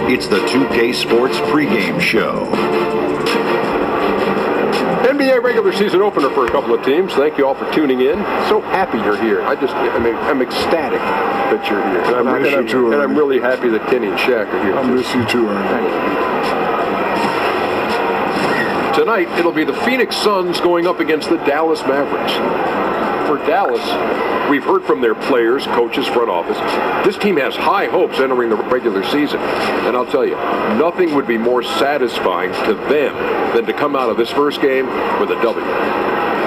It's the 2K Sports pregame show. NBA regular season opener for a couple of teams. Thank you all for tuning in. So happy you're here. I'm ecstatic that you're here. And I'm really happy that Kenny and Shaq are here. I miss you too, Ernie. Thank you. Tonight, it'll be the Phoenix Suns going up against the Dallas Mavericks. For Dallas, we've heard from their players, coaches, front office. This team has high hopes entering the regular season. And I'll tell you, nothing would be more satisfying to them than to come out of this first game with a W.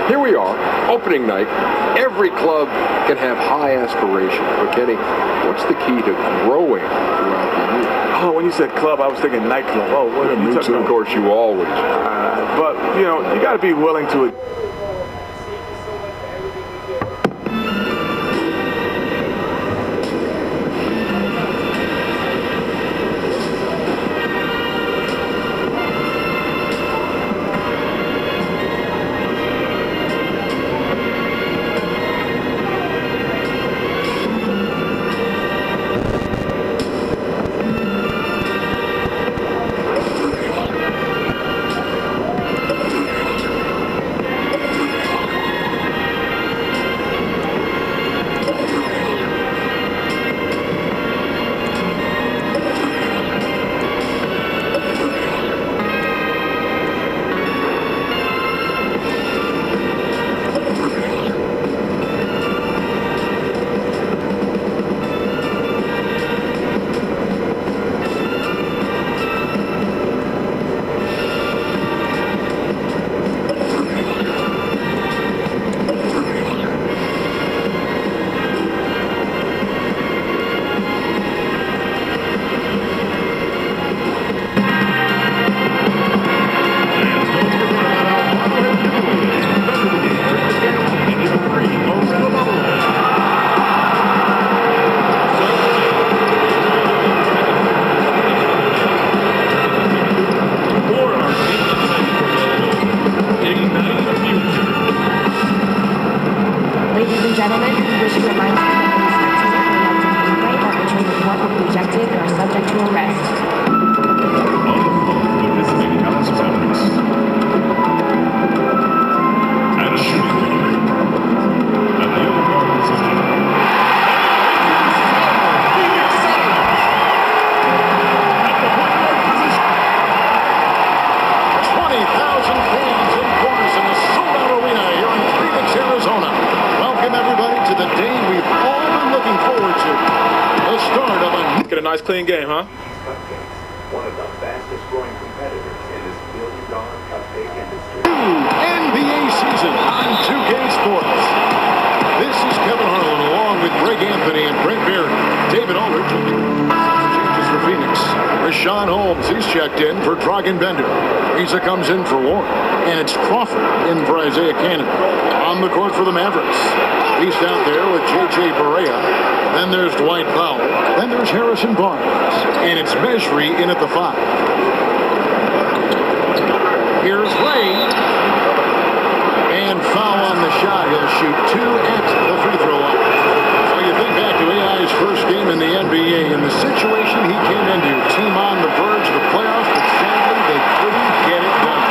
Here we are, opening night. Every club can have high aspirations. But Kenny, what's the key to growing throughout the year? Oh, when you said club, I was thinking nightclub. Oh, what are you talking about? Of course, you always. But, you know, you got to be willing to... Nice clean game, huh? One of the fastest growing competitors in this billion-dollar cupcake industry. NBA season on 2K Sports. This is Kevin Harlan along with Greg Anthony and Brent Barry. David Aldridge will be changes for Phoenix. Rashawn Holmes, he's checked in for Dragan Bender. Isa comes in for Warren. And it's Crawford in for Isaiah Cannon. On the court for the Mavericks. He's out there with J.J. Barea. Then there's Dwight Powell. Then there's Harrison Barnes. And it's Mesri in at the 5. Here's Wade. And foul on the shot. He'll shoot 2 at the free throw line. So you think back to AI's first game in the NBA and the situation he came into. Team on the verge of the playoffs, but sadly they couldn't get it done.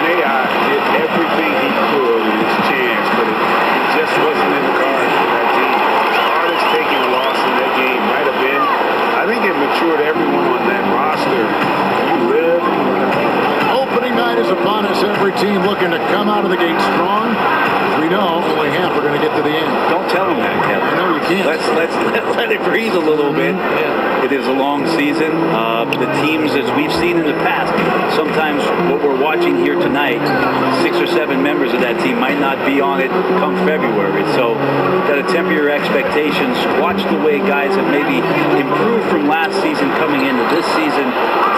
And AI did everything he could with his chance, but it just wasn't in the cards for that team. Taking a loss in that game might have been. I think it matured everyone on that roster. You live. Opening night is upon us. Every team looking to come out of the gate strong. As we know, only half are going to get to the end. Don't tell them that, Kevin. I know you can't. Let it breathe a little bit. It is a long season. The teams, as we've seen in the past, sometimes what we're watching here tonight, 6 or 7 members of that team might not be on it come February. So, got to temper your expectations. Watch the way guys have maybe improved from last season coming into this season.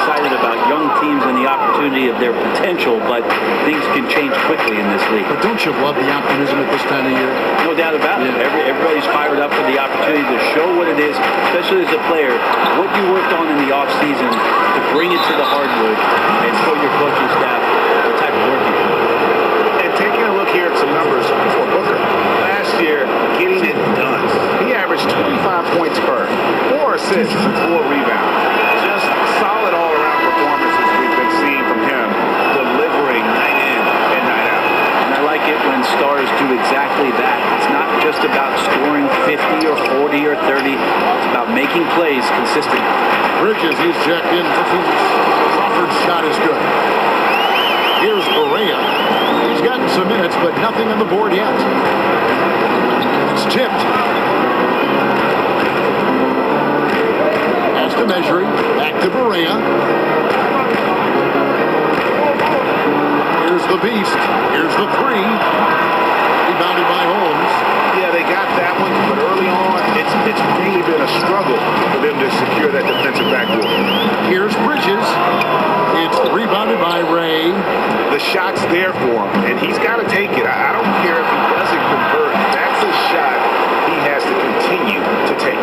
Excited about young teams and the opportunity of their potential, but things can change quickly in this league. But don't you love the optimism at this time of year? No doubt about it. Everybody's fired up for the opportunity to show what it is, especially as a player, what you worked on in the offseason to bring it to the hardwood and show your coaching staff the type of work you do. And taking a look here at some numbers for Booker. Last year, getting it done. He averaged 25 points per, 4 assists, 4 rebounds. Just consistent. Bridges, he's checked in for Phoenix. Crawford's shot is good. Here's Berea. He's gotten some minutes, but nothing on the board yet. It's tipped. Pass to Measuring. Back to Berea. Here's the Beast. Here's the three. Rebounded by Holmes. Yeah, they got that one, but early on, it's really been a struggle for them to secure that defensive backboard. Here's Bridges. It's rebounded by Ray. The shot's there for him, and he's got to take it. I don't care if he doesn't convert. That's a shot he has to continue to take.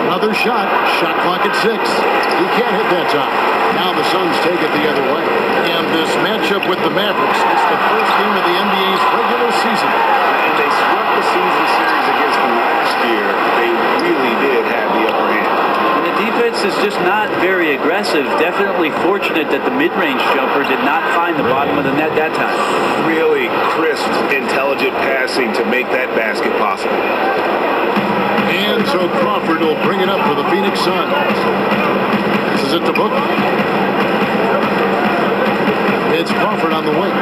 Another shot. Shot clock at 6. He can't hit that time. Now the Suns take it the other way. And this matchup with the Mavericks is the first game of the NBA's regular season. And they swept the season series against them last year. They really did have the upper hand. And the defense is just not very aggressive. Definitely fortunate that the mid-range jumper did not find the bottom of the net that time. Really crisp, intelligent passing to make that basket possible. And so Crawford will bring it up for the Phoenix Suns. This is it to Booker. It's Crawford on the wing.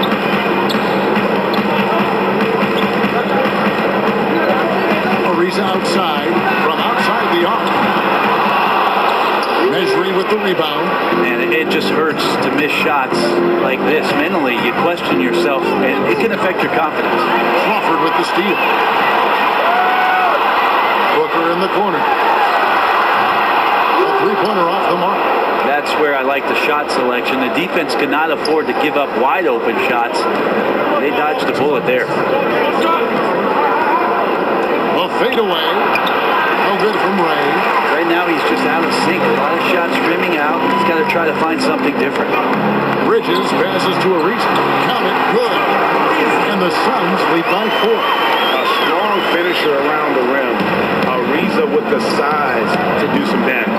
Ariza outside, from outside the arc. Measuring with the rebound. And it just hurts to miss shots like this. Mentally, you question yourself, and it can affect your confidence. Crawford with the steal. Booker in the corner. A three-pointer off the mark. That's where I like the shot selection. The defense cannot afford to give up wide open shots. They dodged the bullet there. A fadeaway. No good from Ray. Right now he's just out of sync. A lot of shots rimming out. He's got to try to find something different. Bridges passes to Ariza. Count it. Good. And the Suns lead by 4. A strong finisher around the rim. Ariza with the size to do some damage.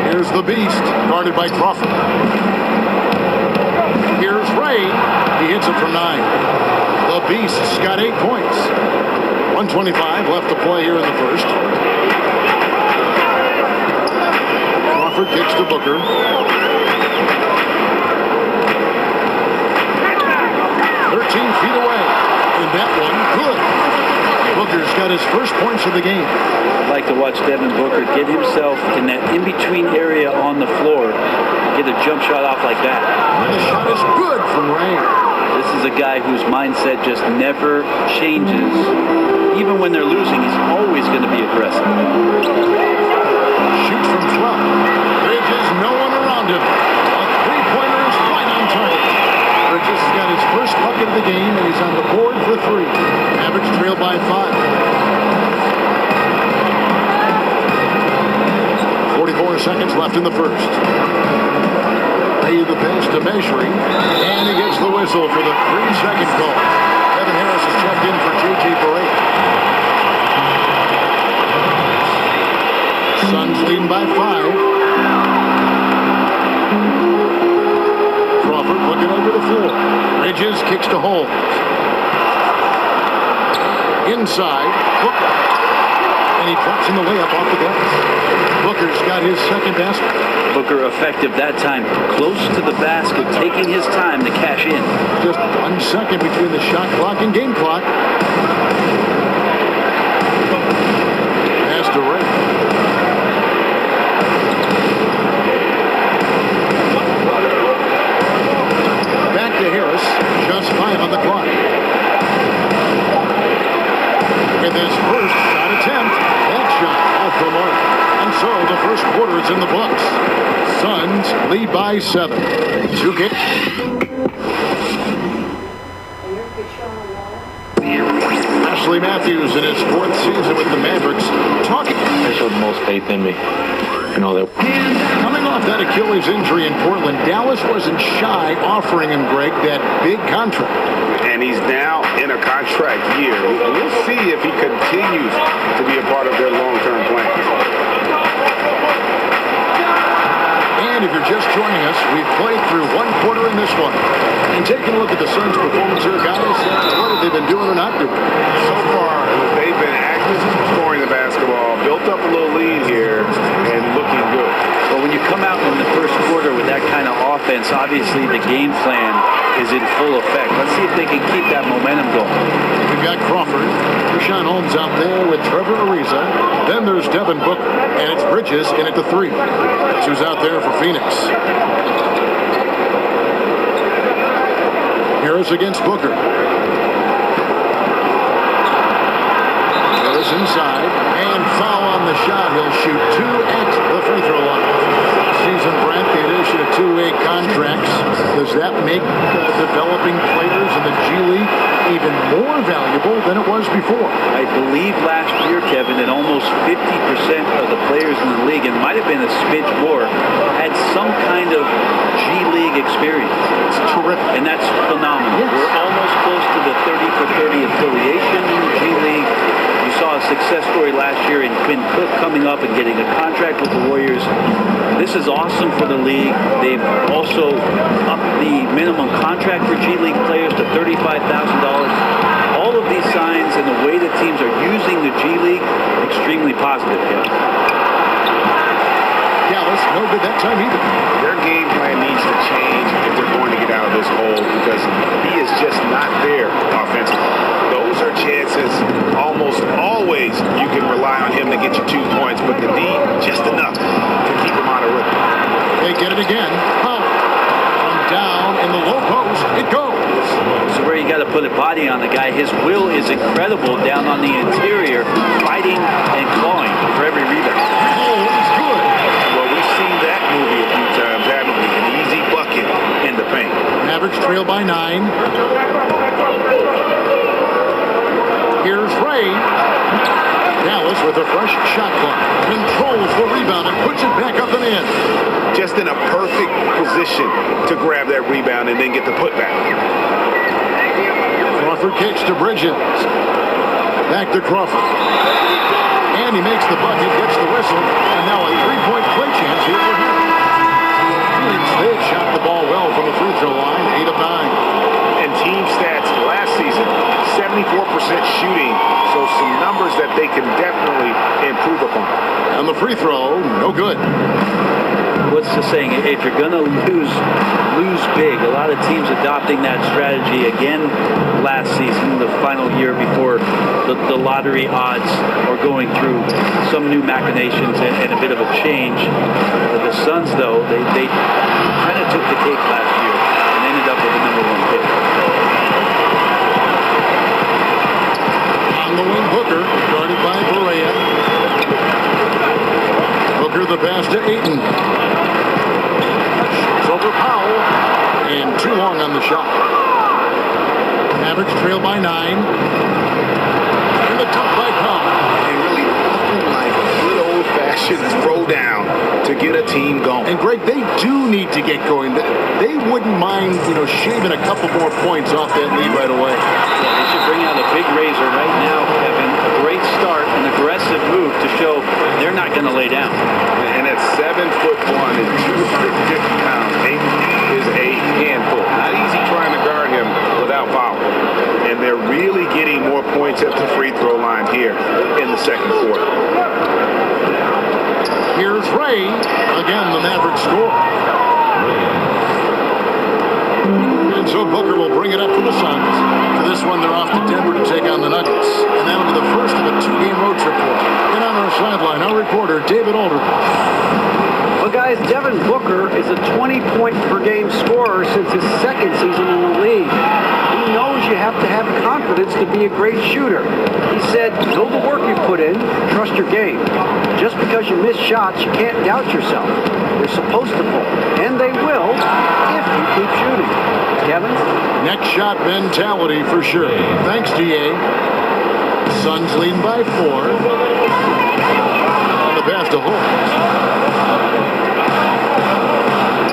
Here's the Beast, guarded by Crawford. Here's Ray. He hits it from 9. The Beast's got 8 points. 1:25 left to play here in the first. Crawford kicks to Booker. 13 feet away. And that one, good. Booker's got his first points of the game. I'd like to watch Devin Booker get himself in that in-between area on the floor, get a jump shot off like that. And the shot is good from Ray. This is a guy whose mindset just never changes. Even when they're losing, he's always going to be aggressive. Shoots from 12. Bridges, no one around him. A three-pointer is right on target. Bridges has got his first bucket of the game, and he's on the board for 3. Mavericks trail by 5. 44 seconds left in the first. Pay the pass to Measuring, and he gets the whistle for the 3-second call. Kevin Harris is checked in for J.J. Berea. Suns leading by 5. Crawford looking over the floor. Bridges kicks to Holmes. Inside, Booker. And he drops in the layup off the glass. Booker's got his second basket. Booker effective that time, close to the basket, taking his time to cash in. Just 1 second between the shot clock and game clock. Pass to Ray. Back to Harris. Just 5 on the clock. With his first shot attempt, that shot off the mark. And so the first quarter is in the books. Suns lead by 7. 2K. Ashley Matthews in his 4th season with the Mavericks talking. They showed the most faith in me. You know that. Coming off that Achilles injury in Portland, Dallas wasn't shy offering him, Greg, that big contract. And he's now in a contract year. We'll see if he continues to be a part of their long-term plans. And if you're just joining us, we've played through one quarter in this one. And taking a look at the Suns' performance here, guys, what have they been doing or not doing? So far, they've been active scoring the basketball, built up a little lead here, and looking good. Well, when you come out in the first quarter with that kind of offense, obviously the game plan is in full effect. Let's see if they can keep that momentum going. We've got Crawford, Richaun Holmes out there with Trevor Ariza. Then there's Devin Booker, and it's Bridges in at the 3. That's who's out there for Phoenix. Harris against Booker. Harris inside, and foul on the shot. He'll shoot 2 at the free throw line. Season, Brent, the addition of 2-way contracts. Does that make developing players in the G League even more valuable than it was before? I believe last year, Kevin, that almost 50% of the players in the league, and it might have been a smidge more, had some kind of G League experience. It's terrific. And that's phenomenal. Yes. We're almost close to the 30 for 30 affiliation in the G League. You saw a success story last year in Quinn Cook coming up and getting a contract with the Warriors. This is awesome for the league. They've also upped the minimum contract for G League players to $35,000. All of these signs and the way that teams are using the G League, extremely positive, Kevin. Dallas, no good that time either. Their game plan needs to change if they're going to get out of this hole because he is just not there offensively. Those are chances almost always you can rely on him to get you 2 points, but the D just enough to keep him out of rhythm. They get it again. From down in the low post, it goes. This is where you got to put a body on the guy. His will is incredible down on the interior, fighting and clawing for every rebound. Oh, it's good. Well, we've seen that movie a few times, haven't we? An easy bucket in the paint. Mavericks trail by 9. Here's Ray. Dallas with a fresh shot clock. Controls the rebound and puts it back up and in. Just in a perfect position to grab that rebound and then get the putback. Crawford kicks to Bridges. Back to Crawford. And he makes the bucket, gets the whistle, and now a 3-point play chance here for him. Phoenix, they had shot the ball well from the free throw line, 8 of 9. And team stats last season, 74% shooting, so some numbers that they can definitely improve upon. And the free throw, no good. What's the saying? If you're going to lose big. A lot of teams adopting that strategy again last season, the final year before the lottery odds are going through some new machinations and a bit of a change. The Suns, though, they kind of took the cake last year and ended up with the #1 pick. On the wing, Booker, guarded by Berea. Booker the pass to Ayton. It's over Powell. And too long on the shot. Mavericks trail by 9. And the top by Powell. And really nothing like a good old-fashioned throwdown to get a team going. And Greg, they do need to get going. They wouldn't mind, shaving a couple more points off that lead right away. Yeah, they should bring out a big razor right now, Kevin. A great start, an aggressive move to show they're not going to lay down. And at 7'1" and 250 pounds, Ayton is a handful. Not easy trying to guard him without foul. And they're really getting more points at the free throw line here in the second quarter. Here's Ray. Again, the Mavericks score. And so Booker will bring it up for the Suns. For this one, they're off to Denver to take on the Nuggets. And that'll be the first of a 2-game road trip for them. And on our sideline, our reporter, David Alder. Well, guys, Devin Booker is a 20-point-per-game scorer since his second season in the league. He knows you have to have confidence to be a great shooter. He said, know the work you put in, trust your game. Just because you miss shots, you can't doubt yourself. You're supposed to pull, and they will if you keep shooting. Kevin? Next shot mentality for sure. Thanks, DA. Suns leading by 4. And the pass to Holmes.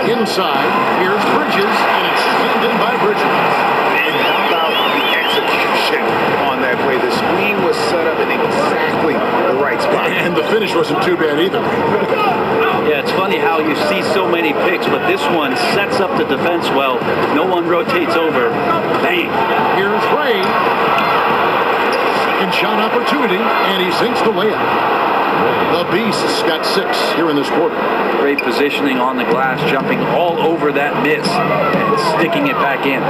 Inside, here's Bridges, and it's slammed in by Bridges. And how about the execution on that play? The screen was set up in exactly the right spot. And the finish wasn't too bad either. Yeah, it's funny how how you see so many picks, but this one sets up the defense well. No one rotates over. Bang. Here's Ray. Second shot opportunity, and he sinks the layup. The Beasts got 6 here in this quarter. Great positioning on the glass, jumping all over that miss and sticking it back in.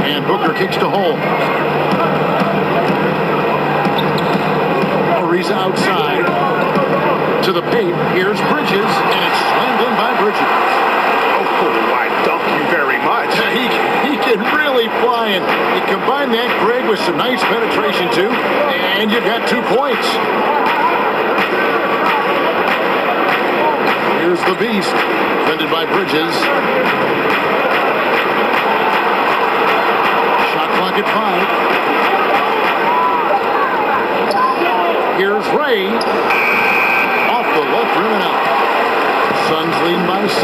And Booker kicks to Holmes. Ariza outside to the paint. Here's Bridges, and it's slammed in by Bridges. Oh, I thank you very much. He can really fly, and you combine that, Greg, with some nice penetration, too, and you've got 2 points. Here's the Beast, defended by Bridges. Shot clock at 5. Here's Ray. Off the left rim and out. Suns leading by 6.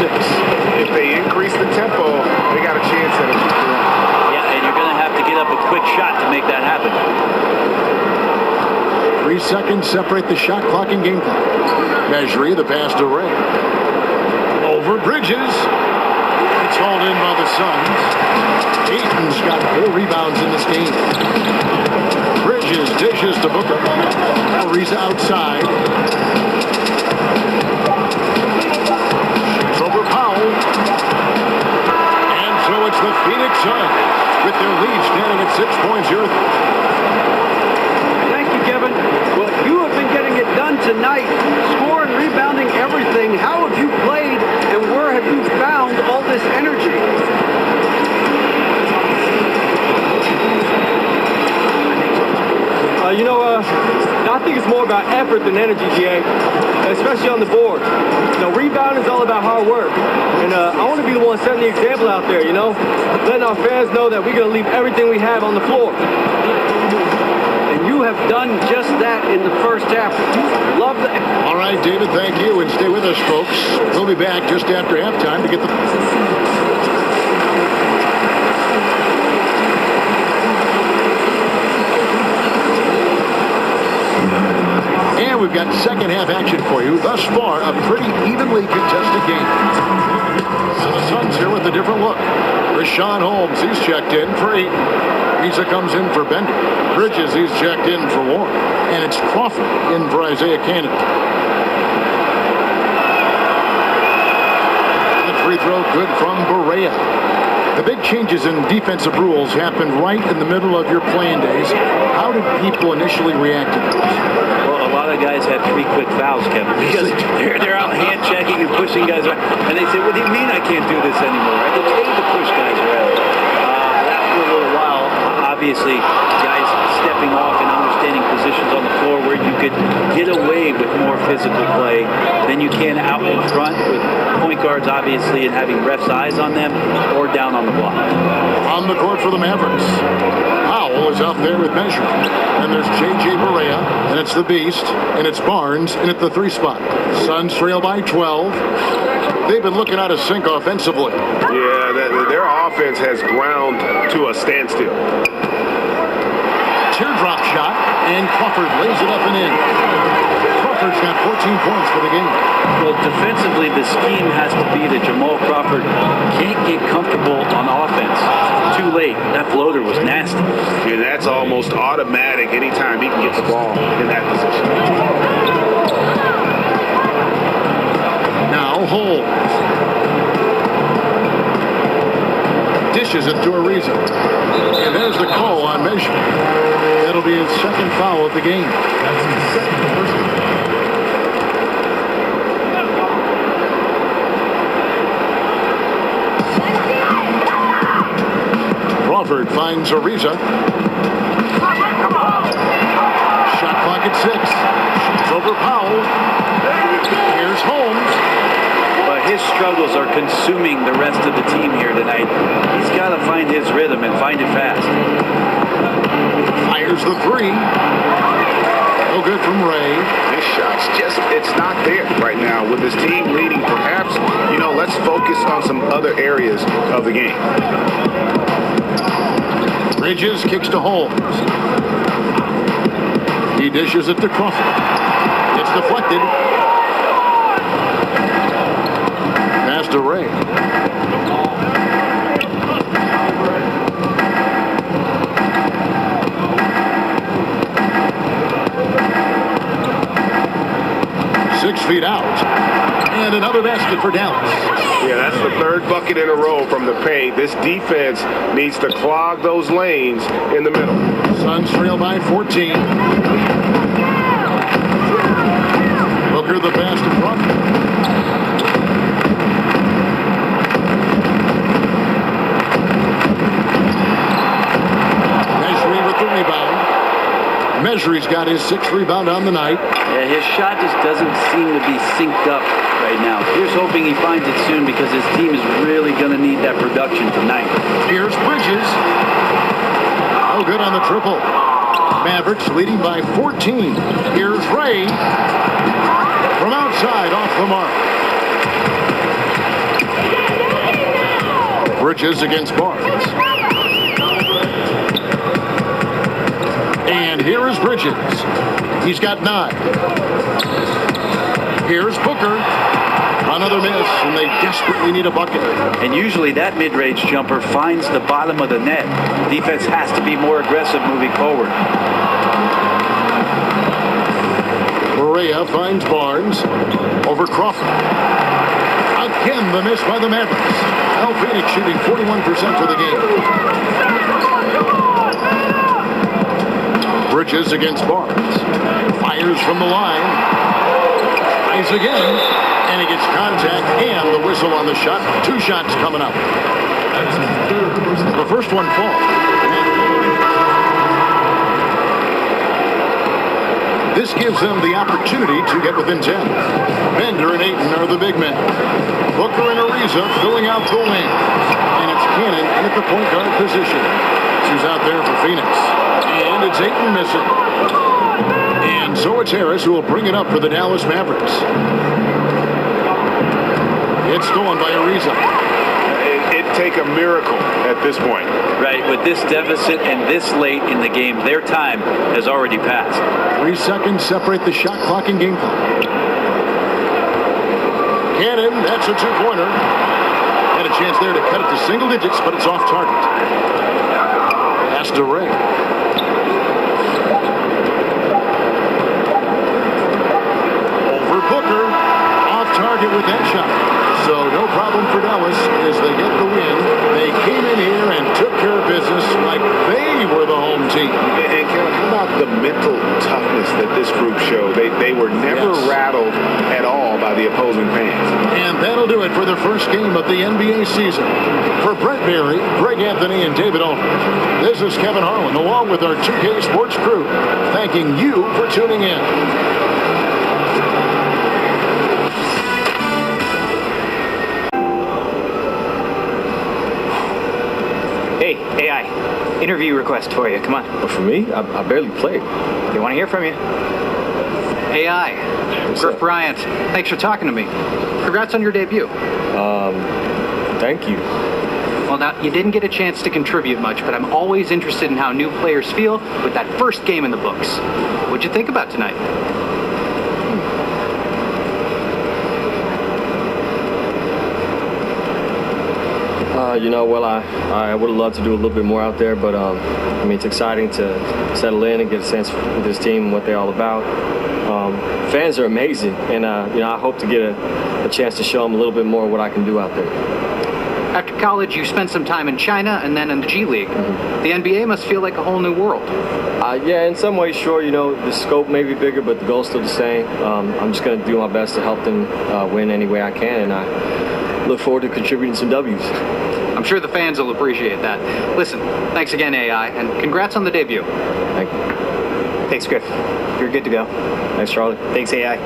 If they increase the tempo, they got a chance at a keep it up. Yeah, and you're going to have to get up a quick shot to make that happen. 3 seconds separate the shot clock and game clock. Measury the pass to Ray. Over Bridges. It's hauled in by the Suns. Ayton's got 4 rebounds in this game. Bridges dishes to Booker. Ariza outside. Shoots over Powell. And so it's the Phoenix Suns with their lead standing at 6 points here. Thank you, Kevin. Well, you have been getting it done tonight. Scoring, rebounding, everything. How have you played, and where have you found all this energy? I think it's more about effort than energy, GA, especially on the board. Rebounding is all about hard work. And I want to be the one setting the example out there, letting our fans know that we're going to leave everything we have on the floor. And you have done just that in the first half. Love that. All right, David, thank you. And stay with us, folks. We'll be back just after halftime to get the... And we've got second half action for you. Thus far, a pretty evenly contested game. So the Suns here with a different look. Rashawn Holmes, he's checked in for 8. Ariza comes in for Bender. Bridges, he's checked in for Warren. And it's Crawford in for Isaiah Cannon. The free throw good from Barea. The big changes in defensive rules happened right in the middle of your playing days. How did people initially react to those? Well, a lot of guys had 3 quick fouls, Kevin, because they're out hand checking and pushing guys around. And they say, what do you mean I can't do this anymore? Right? It's okay to push guys around. After a little while, obviously, guys stepping off and understanding positions on the floor where you could get away with more physical play than you can out in front with point guards, obviously, and having refs' eyes on them or down on the block. On the court for the Mavericks. Powell is out there with measurement. And there's J.J. Barea, and it's the Beast, and it's Barnes, and at the 3 spot. Suns trail by 12. They've been looking out of sync offensively. Yeah, their offense has ground to a standstill. Teardrop shot, and Crawford lays it up and in. Crawford's got 14 points for the game. Well, defensively, the scheme has to be that Jamal Crawford can't get comfortable on offense. Too late. That floater was nasty. And that's almost automatic anytime he can get the ball in that position. Now Holmes. Dishes it to Ariza. And there's the call on measure. That'll be his second foul of the game. That's his second personal. Crawford finds Ariza. Shot clock at 6. Shoots over Powell. Here's Holmes. But his struggles are consuming the rest of the team here tonight. He's got to find his rhythm and find it fast. Fires the 3. No good from Ray. His shot's it's not there right now. With his team leading, perhaps, let's focus on some other areas of the game. Bridges kicks to Holmes. He dishes it to Crawford. It's deflected. DeRay. Six feet out. And another basket for Dallas. Yeah, that's the third bucket in a row from the paint. This defense needs to clog those lanes in the middle. Suns trail by 14. Booker the pass to front. Measuring with the rebound. Measury's got his sixth rebound on the night. Yeah, his shot just doesn't seem to be synced up right now. Here's hoping he finds it soon because his team is really going to need that production tonight. Here's Bridges. Oh, good on the triple. Mavericks leading by 14. Here's Ray. From outside, off the mark. Bridges against Barnes. And here is Bridges. He's got 9. Here's Booker. Another miss, and they desperately need a bucket. And usually that mid-range jumper finds the bottom of the net. Defense has to be more aggressive moving forward. Correa finds Barnes over Crawford. Again, the miss by the Mavericks. Al Phoenix shooting 41% for the game. Bridges against Barnes. Fires from the line. Tries again. And he gets contact and the whistle on the shot. 2 shots coming up. The first one falls. This gives them the opportunity to get within 10. Bender and Ayton are the big men. Booker and Ariza filling out the wing. And it's Cannon at the point guard position. Who's out there for Phoenix. And it's Ayton missing. And so it's Harris who will bring it up for the Dallas Mavericks. It's stolen by Ariza. It'd take a miracle at this point. Right, with this deficit and this late in the game, their time has already passed. 3 seconds separate the shot clock and game clock. Cannon, that's a 2-pointer. Had a chance there to cut it to single digits, but it's off target. Pass to Ray. Over Booker. Off target with that shot. So no problem for Dallas as they get the win. They came in here and took care of business like they were the home team. And Kevin, how about the mental toughness that this group showed? They were never rattled at all by the opposing fans. And that'll do it for the first game of the NBA season. For Brent Berry, Greg Anthony, and David Aldridge, this is Kevin Harlan along with our 2K Sports crew, thanking you for tuning in. Hey, AI, interview request for you. Come on. But for me, I barely played. They want to hear from you. AI, Griff Bryant, thanks for talking to me. Congrats on your debut. Thank you. Well, now, you didn't get a chance to contribute much, but I'm always interested in how new players feel with that first game in the books. What'd you think about tonight? I would have loved to do a little bit more out there, but it's exciting to settle in and get a sense of this team and what they're all about. Fans are amazing, and I hope to get a chance to show them a little bit more of what I can do out there. After college, you spent some time in China and then in the G League. Mm-hmm. The NBA must feel like a whole new world. Yeah, in some ways, sure. The scope may be bigger, but the goal's still the same. I'm just going to do my best to help them win any way I can, and I look forward to contributing some W's. I'm sure the fans will appreciate that. Listen, thanks again, AI, and congrats on the debut. Thank you. Thanks, Griff. You're good to go. Thanks, Charlie. Thanks, AI.